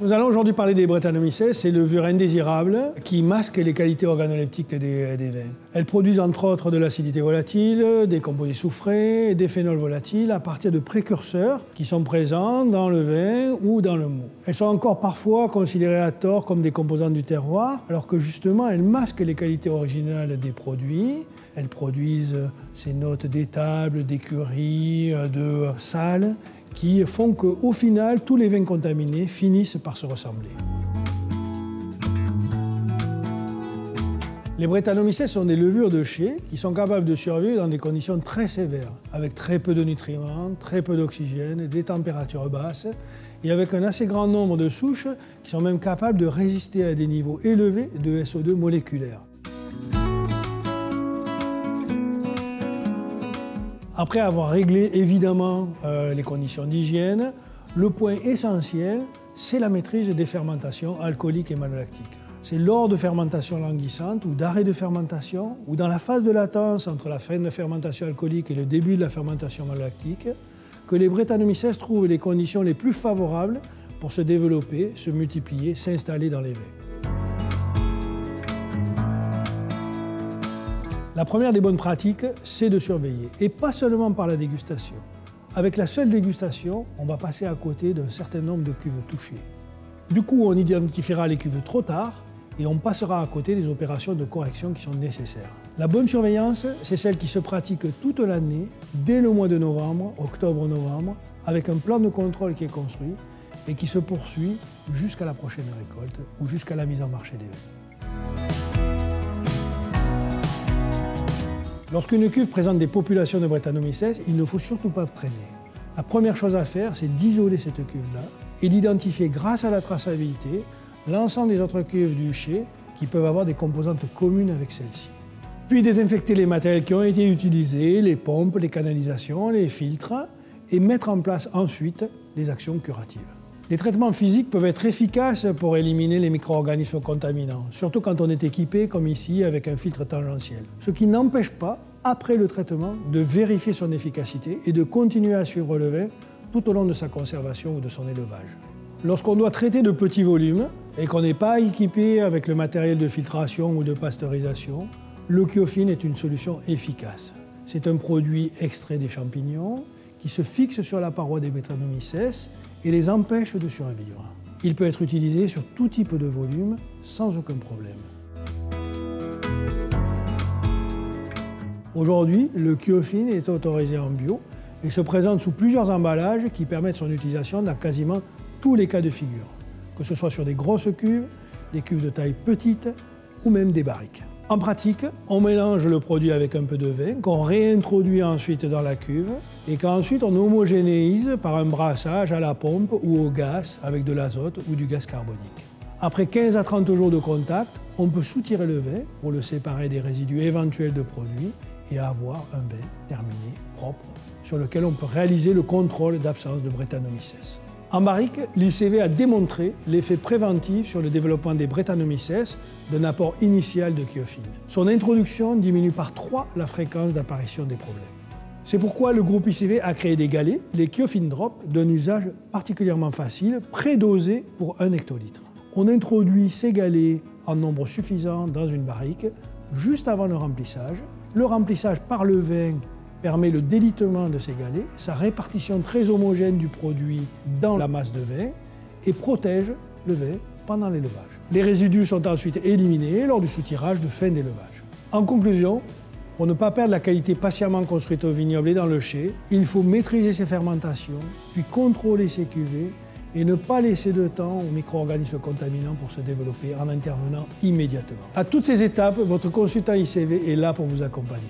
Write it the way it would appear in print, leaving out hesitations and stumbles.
Nous allons aujourd'hui parler des Brettanomyces, ces levures indésirables qui masquent les qualités organoleptiques des vins. Elles produisent entre autres de l'acidité volatile, des composés soufrés et des phénols volatiles à partir de précurseurs qui sont présents dans le vin ou dans le mot. Elles sont encore parfois considérées à tort comme des composants du terroir, alors que justement elles masquent les qualités originales des produits. Elles produisent ces notes d'étable, d'écurie, de sal, qui font qu'au final, tous les vins contaminés finissent par se ressembler. Les Brettanomyces sont des levures de chai qui sont capables de survivre dans des conditions très sévères, avec très peu de nutriments, très peu d'oxygène, des températures basses, et avec un assez grand nombre de souches qui sont même capables de résister à des niveaux élevés de SO2 moléculaire. Après avoir réglé évidemment les conditions d'hygiène, le point essentiel, c'est la maîtrise des fermentations alcooliques et malolactiques. C'est lors de fermentation languissante ou d'arrêt de fermentation, ou dans la phase de latence entre la fin de la fermentation alcoolique et le début de la fermentation malolactique, que les Brettanomyces trouvent les conditions les plus favorables pour se développer, se multiplier, s'installer dans les vins. La première des bonnes pratiques, c'est de surveiller, et pas seulement par la dégustation. Avec la seule dégustation, on va passer à côté d'un certain nombre de cuves touchées. Du coup, on identifiera les cuves trop tard, et on passera à côté des opérations de correction qui sont nécessaires. La bonne surveillance, c'est celle qui se pratique toute l'année, dès le mois de novembre, octobre-novembre, avec un plan de contrôle qui est construit, et qui se poursuit jusqu'à la prochaine récolte, ou jusqu'à la mise en marché des vins. Lorsqu'une cuve présente des populations de Brettanomyces, il ne faut surtout pas traîner. La première chose à faire, c'est d'isoler cette cuve-là et d'identifier, grâce à la traçabilité, l'ensemble des autres cuves du chai qui peuvent avoir des composantes communes avec celle-ci. Puis désinfecter les matériels qui ont été utilisés, les pompes, les canalisations, les filtres, et mettre en place ensuite les actions curatives. Les traitements physiques peuvent être efficaces pour éliminer les micro-organismes contaminants, surtout quand on est équipé, comme ici, avec un filtre tangentiel. Ce qui n'empêche pas, après le traitement, de vérifier son efficacité et de continuer à suivre le vin tout au long de sa conservation ou de son élevage. Lorsqu'on doit traiter de petits volumes et qu'on n'est pas équipé avec le matériel de filtration ou de pasteurisation, le Kyofin est une solution efficace. C'est un produit extrait des champignons qui se fixe sur la paroi des Brettanomyces et les empêche de survivre. Il peut être utilisé sur tout type de volume sans aucun problème. Aujourd'hui, le Kyofin est autorisé en bio et se présente sous plusieurs emballages qui permettent son utilisation dans quasiment tous les cas de figure, que ce soit sur des grosses cuves, des cuves de taille petite ou même des barriques. En pratique, on mélange le produit avec un peu de vin qu'on réintroduit ensuite dans la cuve et qu'ensuite on homogénéise par un brassage à la pompe ou au gaz avec de l'azote ou du gaz carbonique. Après 15 à 30 jours de contact, on peut soutirer le vin pour le séparer des résidus éventuels de produits et avoir un vin terminé, propre, sur lequel on peut réaliser le contrôle d'absence de Brettanomyces. En barrique, l'ICV a démontré l'effet préventif sur le développement des Brettanomyces d'un apport initial de Kyofin. Son introduction diminue par 3 la fréquence d'apparition des problèmes. C'est pourquoi le groupe ICV a créé des galets, les Kyofin Drop, d'un usage particulièrement facile, prédosés pour 1 hectolitre. On introduit ces galets en nombre suffisant dans une barrique, juste avant le remplissage. Le remplissage par le vin permet le délitement de ces galets, sa répartition très homogène du produit dans la masse de vin et protège le vin pendant l'élevage. Les résidus sont ensuite éliminés lors du soutirage de fin d'élevage. En conclusion, pour ne pas perdre la qualité patiemment construite au vignoble et dans le chai, il faut maîtriser ses fermentations, puis contrôler ses cuvées et ne pas laisser de temps aux micro-organismes contaminants pour se développer en intervenant immédiatement. À toutes ces étapes, votre consultant ICV est là pour vous accompagner.